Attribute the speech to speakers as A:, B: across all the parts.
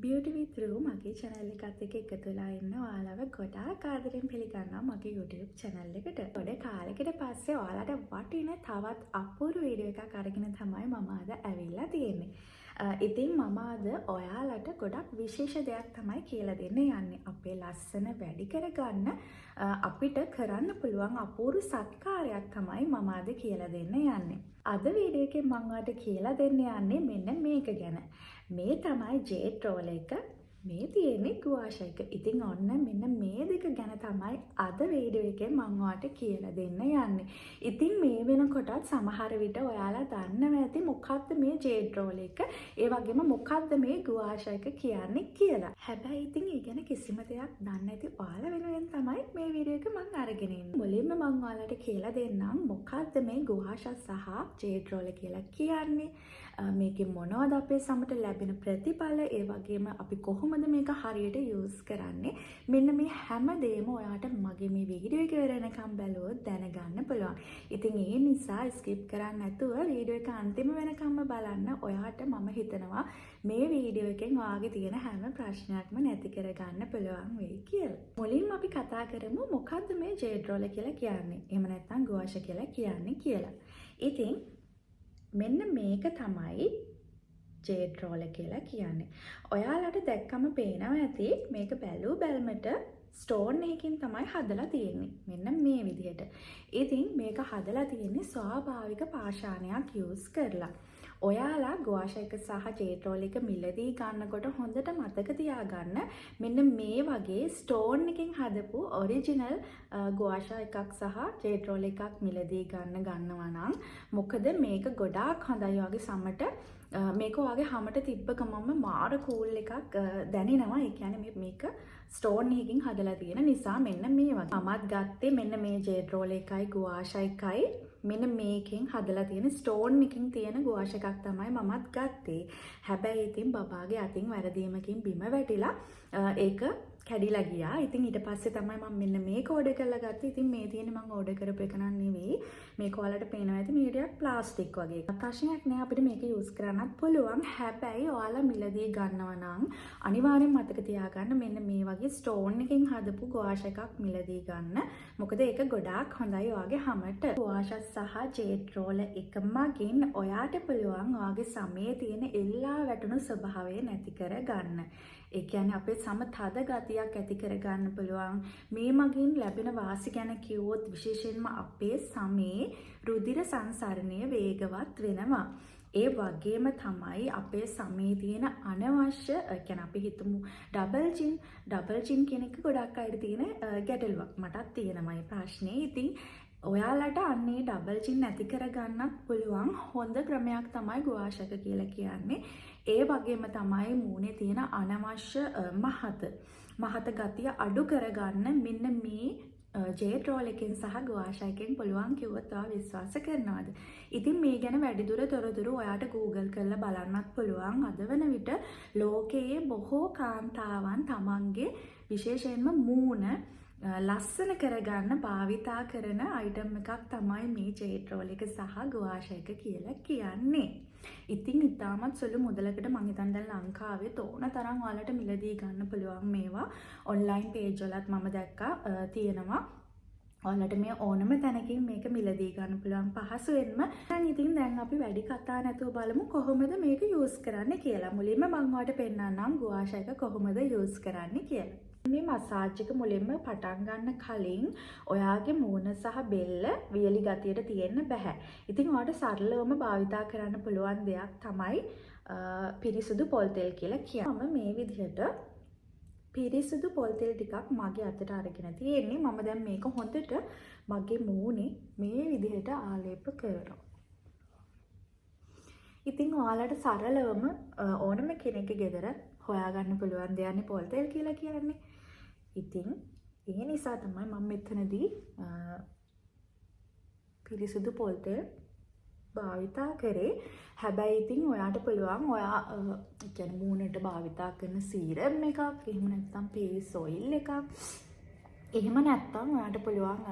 A: beauty with Roo මගේ channel එකත් එක්ක එකතු වෙලා ඉන්න ඔයාලව ගොඩාක් ආදරෙන් පිළිගන්නවා මගේ YouTube channel එකට. පොඩ කාලයකට පස්සේ ඔයාලට වටින තවත් අපූර්ව වීඩියෝ එකක් අරගෙන තමයි මම අද ඇවිල්ලා තියෙන්නේ. ඉතින් මම අද ඔයාලට ගොඩක් විශේෂ දෙයක් තමයි කියලා දෙන්න යන්නේ. අපේ ලස්සන වැඩි කරගන්න අපිට කරන්න පුළුවන් අපූර්ව සත්කාරයක් තමයි මම අද කියලා දෙන්න යන්නේ. අද වීඩියෝ එකෙන් මම ඔයාලට කියලා දෙන්න යන්නේ මෙන්න මේක ගැන. මේ තමයි ජේඩ් රෝල් එක. මේ තියෙන්නේ ගුවාෂ එක. ඉතින් ඔන්න මෙන්න මේ දෙක ගැන තමයි අද වීඩියෝ එකෙන් මම ඔයාලට කියලා දෙන්න යන්නේ. ඉතින් මේ වෙනකොටත් සමහර විට ඔයාලා දන්නව ඇති මොකක්ද මේ ජේඩ් රෝල් එක. ඒ වගේම මොකක්ද මේ ගුවාෂ එක කියන්නේ කියලා. හැබැයි ඉතින් ඒ ගැන කිසිම දෙයක් දන්නේ නැති ඔයාලා වෙනුවෙන් තමයි මේ වීඩියෝ එක මම අරගෙන ඉන්නේ. මුලින්ම මම ඔයාලට කියලා දෙන්නම් මොකක්ද මේ ගුවාෂ සහ ජේඩ් රෝල් කියලා කියන්නේ. මේකේ මොනවද අපේ සමට ලැබෙන ප්‍රතිඵල, ඒ වගේම අපි කොහොමද මේක හරියට යූස් කරන්නේ, මෙන්න මේ හැම දෙයක්ම ඔයාට මගේ මේ වීඩියෝ එක වෙනකම් බැලුවොත් දැනගන්න පුළුවන්. ඉතින් ඒ නිසා ස්කිප් කරන්නේ නැතුව වීඩියෝ එක අන්තිම වෙනකම්ම බලන්න. ඔයාට මම හිතනවා මේ වීඩියෝ එකෙන් ඔයාගේ තියෙන හැම ප්‍රශ්නයක්ම නැති කරගන්න පුළුවන් වෙයි කියලා. මුලින්ම අපි කතා කරමු මොකද්ද මේ ජේඩ් රෝල් කියලා කියන්නේ. එහෙම නැත්නම් ගුවාෂ කියලා කියන්නේ කියලා. ඉතින් මෙන්න මේක තමයි ජේඩ් රෝල් කියලා කියන්නේ. ඔයාලට දැක්කම පේනවා ඇති මේක බැලූ බැල්මට ස්ටෝන් එකකින් තමයි හදලා තියෙන්නේ. මෙන්න මේ විදිහට. ඉතින් මේක හදලා තියෙන්නේ ස්වාභාවික පාෂාණයක් යූස් කරලා. ඔයාලා ගුවාෂ එක සහ ජේඩ් රෝල් එක මිලදී ගන්නකොට හොඳට මතක තියාගන්න මෙන්න මේ වගේ ස්ටෝන් එකකින් හදපු ඔරිජිනල් ගුවාෂ එකක් සහ ජේඩ් රෝල් එකක් මිලදී ගන්නවා නම් මොකද මේක ගොඩාක් හොඳයි වගේ සමට මේක ඔයාගේ හැමට තිබ්බ ගමන්ම මාර කූල් එකක් දැනෙනවා. ඒ කියන්නේ මේක ස්ටෝන් එකකින් හදලා තියෙන නිසා මෙන්න මේ වගේ. මමත් ගත්තේ මෙන්න මේ ජේඩ් රෝල් එකයි ගුවාෂ එකයි මෙන්න මේකෙන් හදලා තියෙන ස්ටෝන් එකකින් තියෙන ගුවාෂ එකක් තමයි මමත් ගත්තේ. හැබැයි ඉතින් බබාගේ අතින් වැරදීමකින් බිම වැටිලා ඒක කැඩිලා ගියා. ඉතින් ඊට පස්සේ තමයි මම මෙන්න මේක ඕඩර් කරලා ගත්තේ. ඉතින් මේ තියෙන්නේ මම ඕඩර් කරපු එක නන් නෙවෙයි. මේක ඔයාලට පේනවා ඇති මේ ටිකක් ප්ලාස්ටික් වගේ. ප්‍රශ්නයක් නෑ අපිට මේක යූස් කරන්නත් පුළුවන්. හැබැයි ඔයාලා මිලදී ගන්නවා නම් අනිවාර්යෙන් මතක තියාගන්න මෙන්න මේ වගේ ස්ටෝන් එකකින් හදපු ගුවාෂ එකක් මිලදී ගන්න. මොකද ඒක ගොඩාක් හොඳයි ඔයාගේ හැමට. ගුවාෂ සහ ජේඩ් රෝල් එක මගින් ඔයාට පුළුවන් ඔයාගේ සමයේ තියෙන එල්ලා වැටුණු ස්වභාවය නැති කරගන්න. ඒ කියන්නේ අපේ සම තද ගතියක් ඇති කරගන්න පුළුවන්. මේ මගින් ලැබෙන වාසි ගැන කිව්වොත් විශේෂයෙන්ම අපේ සමේ රුධිර සංසරණය වේගවත් වෙනවා. ඒ වගේම තමයි අපේ සමේ තියෙන අනවශ්‍ය කියන්නේ අපි හිතමු ඩබල් චින් කියන එක ගොඩක් අයට තියෙන ගැටලුවක්. මටත් තියෙනවා මේ ප්‍රශ්නේ. ඉතින් ඔයාලට අන්නේ ඩබල් චින් නැති කරගන්නත් පුළුවන් හොඳ ක්‍රමයක් තමයි ගුවාෂ එක කියලා කියන්නේ. ඒ වගේම තමයි මූණේ තියෙන අනවශ්‍ය මහත ගතිය අඩු කරගන්න මෙන්න මේ ජේඩ් රෝල් එකෙන් සහ ගුවාෂ එකෙන් පුළුවන් කිව්වොත් ඔයා විශ්වාස කරනවද? ඉතින් මේ ගැන වැඩිදුර තොරතුරු ඔයාට Google කරලා බලන්නත් පුළුවන්. අද වෙන විට ලෝකයේ බොහෝ කාන්තාවන් තමන්ගේ විශේෂයෙන්ම මූණ ලස්සන කරගන්න භාවිතා කරන අයිටම් එකක් තමයි මේ ජේඩ් රෝල් එක සහ ගුවාෂ එක කියලා කියන්නේ. ඉතින් ඉතාමත් සුළු මුදලකට මම හිතන්නේ දැන් ලංකාවේ තෝරන තරම් ඔයාලට මිලදී ගන්න පුළුවන් මේවා. ඔන්ලයින් පේජ් වලත් මම දැක්කා තියෙනවා. ඔයාලට මේ ඕනම තැනකින් මේක මිලදී ගන්න පුළුවන් පහසුවෙන්ම. ඉතින් දැන් අපි වැඩි කතා නැතුව බලමු කොහොමද මේක යූස් කරන්න කියලා. මුලින්ම මම ඔයාලට පෙන්නන්නම් ගුවාෂ එක කොහොමද යූස් කරන්න කියලා. මේ මසාජ් එක මුලින්ම පටන් ගන්න කලින් ඔයාගේ මූණ සහ බෙල්ල වියලි ගතියට තියෙන්න බෑ. ඉතින් ඔයාට සරලවම භාවිතා කරන්න පුළුවන් දෙයක් තමයි පිරිසිදු පොල් තෙල් කියලා කියන්නේ. මේ විදිහට පිරිසිදු පොල් තෙල් ටිකක් මගේ අතට අරගෙන තියෙන්නේ. මම දැන් මේක හොඳට මගේ මූණේ මේ විදිහට ආලේප කරනවා. ඉතින් ඔයාලට සරලවම ඕනම කෙනෙක්ගේ ගෙදර හොයාගන්න පුළුවන් දෙයක් නේ පොල් තෙල් කියලා කියන්නේ. ඉතින් ඒ නිසා තමයි මම මෙතනදී පිරිසිදු පොල් තෙල් භාවිතා කරේ. හැබැයි ඉතින් ඔයාට පුළුවන් ඔයා කියන්නේ මූණට භාවිතා කරන සීරම් එකක් එහෙම නැත්නම් ෆේස් ඔයිල් එකක් එහෙම නැත්තම් ඔයාලට පුළුවන්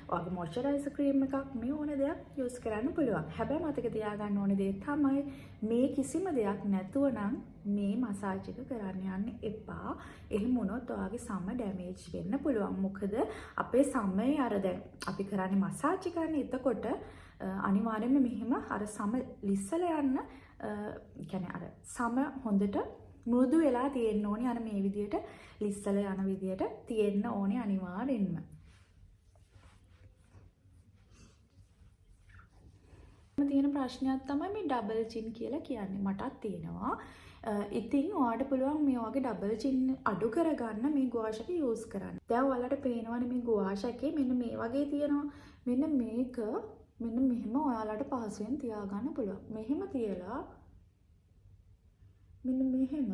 A: ඔයාගේ මොයිස්චරයිසර් ක්‍රීම් එකක් මේ ඕන දෙයක් යූස් කරන්න පුළුවන්. හැබැයි මතක තියාගන්න ඕනේ දේ තමයි මේ කිසිම දෙයක් නැතුව නම් මේ මසාජ් එක කරන්න යන්න එපා. එහෙම වුණොත් ඔයාගේ සම ඩැමේජ් වෙන්න පුළුවන්. මොකද අපේ සමේ අර දැන් අපි කරන්නේ මසාජ් එකනේ. එතකොට අනිවාර්යයෙන්ම මෙහෙම අර සම ලිස්සලා යන්න කියන්නේ අර සම හොඳට මෘදු වෙලා තියෙන්න ඕනේ. අර මේ විදියට ලිස්සලා යන විදියට තියෙන්න ඕනේ අනිවාර්යෙන්ම. තියෙන ප්‍රශ්නයක් තමයි මේ ඩබල් චින් කියලා කියන්නේ. මටත් තියෙනවා. ඉතින් ඔයාලට පුළුවන් මේ වගේ ඩබල් චින් අඩු කරගන්න මේ ගුවාෂ් එක යූස් කරන්න. දැන් ඔයාලට පේනවනේ මේ ගුවාෂ් එකේ මෙන්න මේ වගේ තියෙනවා. මෙන්න මේක මෙන්න මෙහෙම ඔයාලට පහසුවෙන් තියාගන්න පුළුවන්. මෙහෙම තියලා මෙන්න මෙහෙම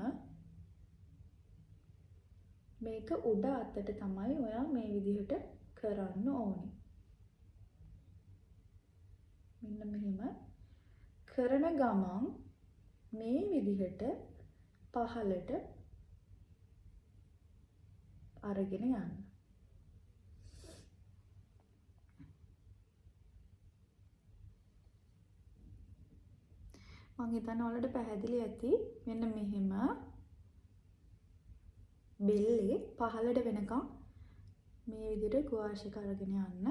A: මේක උඩ අතට තමයි ඔයා මේ විදිහට කරන්න ඕනේ. මෙන්න මෙහෙම කරන ගමන් මේ විදිහට පහළට අරගෙන යන්න. මම හිතන්නේ ඔයාලට පැහැදිලි ඇති. මෙන්න මෙහෙම බෙල්ලේ පහළට වෙනකම් මේ විදිහට ගුවාෂ් එක අරගෙන යන්න.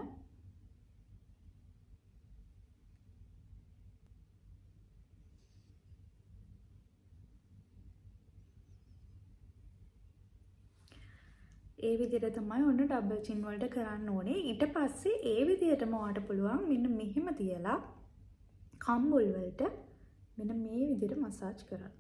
A: ඒ විදිහට තමයි ඔන්න ඩබල් චින් වලට කරන්න ඕනේ. ඊට පස්සේ ඒ විදිහටම ඔයාලට පුළුවන් මෙන්න මෙහෙම තියලා කම්බුල් වලට මෙන්න මේ විදිහට මසාජ් කරන්න.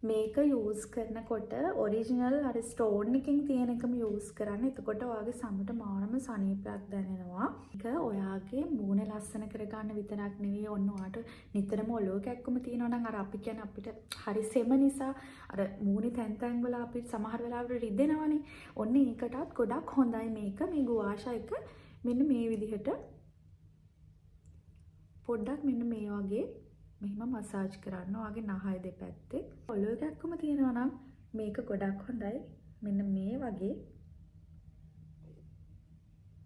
A: මේක යූස් කරනකොට ඔරිජිනල් අර ස්ටෝන් එකකින් තියෙන එකම යූස් කරන්න. එතකොට ඔයාගේ සමට මානම සනීපයක් දැනෙනවා. ඒක ඔයාගේ මූණ ලස්සන කරගන්න විතරක් නෙවෙයි ඔන්න ඔයාට නිතරම ඔලුව කැක්කුම තියෙනවා නම් අර අපි කියන්නේ අපිට හරි සෙම නිසා අර මූණේ තැන් තැන් වල අපිට සමහර වෙලාවට රිදෙනවනේ. ඔන්න ඒකටත් ගොඩක් හොඳයි මේක. මේ ගුවාෂ එක මෙන්න මේ විදිහට පොඩ්ඩක් මෙන්න මේ වගේ මෙහෙම මසාජ් කරන්න ඔයාගේ නහය දෙපැත්තේ. ඔලුව කැක්කුම තියෙනවා නම් මේක ගොඩක් හොඳයි. මෙන්න මේ වගේ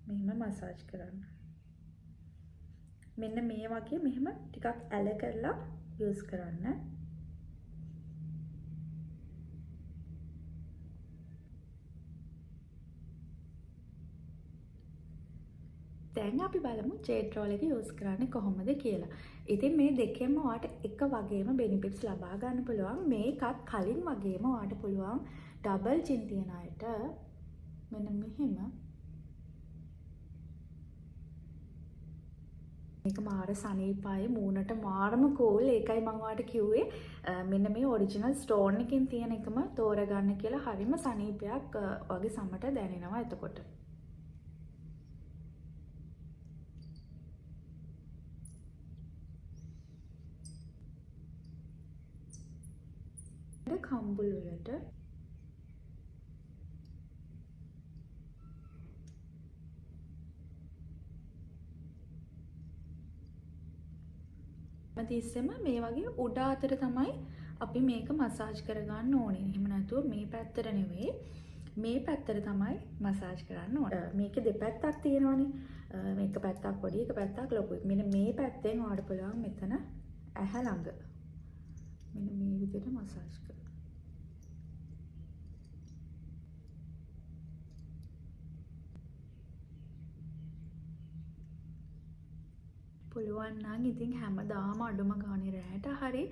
A: මෙහෙම මසාජ් කරන්න. මෙන්න මේ වගේ මෙහෙම ටිකක් ඇල කරලා යූස් කරන්න. දැන් අපි බලමු ජෙඩ් රෝල් එක යූස් කරන්නේ කොහොමද කියලා. ඉතින් මේ දෙකෙන්ම ඔයාලට එක වගේම බෙනිෆිට්ස් ලබා ගන්න පුළුවන්. මේකත් කලින් වගේම ඔයාලට පුළුවන් ඩබල් චින් තියන අයට මෙන්න මෙහෙම මේක මාර සනීපයි මූණට මාරම කූල්. ඒකයි මම ඔයාලට කිව්වේ මෙන්න මේ ඔරිජිනල් ස්ටෝන් එකකින් තියෙන එකම තෝරගන්න කියලා. හරිම සනීපයක් වගේ සමට දැනෙනවා එතකොට. කම්බුල් වලට තිස්සෙම මේ වගේ උඩ අතට තමයි අපි මේක මසාජ් කරගන්න ඕනේ. එහෙම නැතුව මේ පැත්තට නෙවෙයි මේ පැත්තට තමයි මසාජ් කරන්න ඕනේ. මේකේ දෙපැත්තක් තියෙනවනේ. මේක පැත්තක් පොඩි එක පැත්තක් ලොකුයි. මෙන්න මේ පැත්තෙන් ඔයාලට පුළුවන් මෙතන ඇහැ ළඟ මෙන්න මේ විදිහට මසාජ් කරන්න. පුළුවන් නම් ඉතින් හැමදාම අඩුම ගානේ රැයට හරි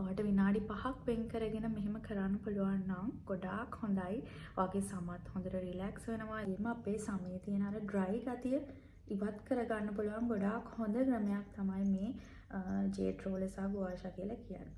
A: ඔයාලට විනාඩි 5ක් වෙන් කරගෙන මෙහෙම කරන්න පුළුවන් නම් ගොඩාක් හොඳයි. ඔයාගේ සමත් හොඳට රිලැක්ස් වෙනවා. එීම අපේ සමේ තියෙන අර ඩ්‍රයි ගතිය ඉවත් කරගන්න පුළුවන් ගොඩාක් හොඳ ක්‍රමයක් තමයි මේ ජෙඩ් රෝලර් සහ ගුවාෂා කියලා කියන්නේ.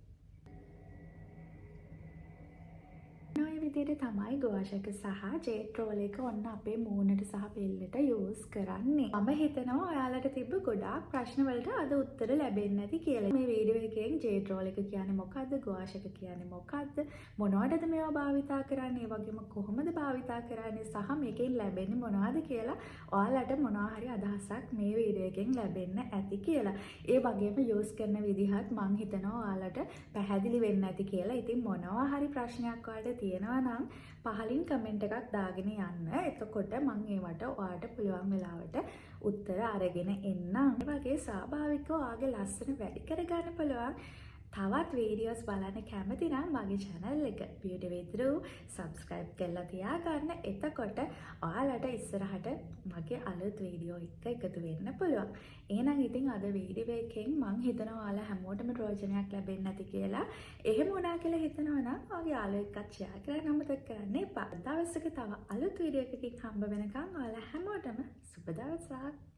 A: ඔය විදිහට තමයි ගෝෂක සහ ජේට් රෝල් එක ඔන්න අපේ මූණට සහ පෙල්ලට යූස් කරන්නේ. මම හිතනවා ඔයාලට තිබ්බ ගොඩාක් ප්‍රශ්න වලට අද උත්තර ලැබෙන්නේ නැති කියලා. මේ වීඩියෝ එකෙන් ජේට් රෝල් එක කියන්නේ මොකද්ද? ගෝෂක කියන්නේ මොකද්ද? මොනවටද මේවා භාවිතා කරන්නේ? ඒ වගේම කොහොමද භාවිතා කරන්නේ? සහ මේකෙන් ලැබෙන්නේ මොනවද කියලා ඔයාලට මොනවා හරි අදහසක් මේ වීඩියෝ එකෙන් ලැබෙන්න ඇති කියලා. ඒ වගේම යූස් කරන විදිහත් මං හිතනවා ඔයාලට පැහැදිලි වෙන්න ඇති කියලා. ඉතින් මොනවා හරි ප්‍රශ්නයක් ඔයාලට තියෙනවා නම් පහලින් කමෙන්ට් එකක් දාගෙන යන්න. එතකොට මම ඒවට ඔයාලට පුළුවන් වෙලාවට උත්තර අරගෙන එන්නම්. ඒ වගේ ස්වාභාවිකව ඔයාගේ ලස්සන වැඩි කරගන්න පුළුවන් තවත් වීඩියෝස් බලන්න කැමති නම් මගේ channel එක Beauty with Ru subscribe කරලා තියාගන්න. එතකොට ඔයාලට ඉස්සරහට මගේ අලුත් වීඩියෝ එක එකතු වෙන්න පුළුවන්. එහෙනම් ඉතින් අද වීඩියෝ එකෙන් මම හිතනවා ඔයාලා හැමෝටම ප්‍රයෝජනයක් ලැබෙන්න ඇති කියලා. එහෙම වුණා කියලා හිතනවා නම් ඔයාගේ යාළුවෙක් එක්ක share කරන්න අමතක කරන්න එපා. දවසක තව අලුත් වීඩියෝ එකකින් හම්බ වෙනකන් ඔයාලා හැමෝටම සුබ දවසක්.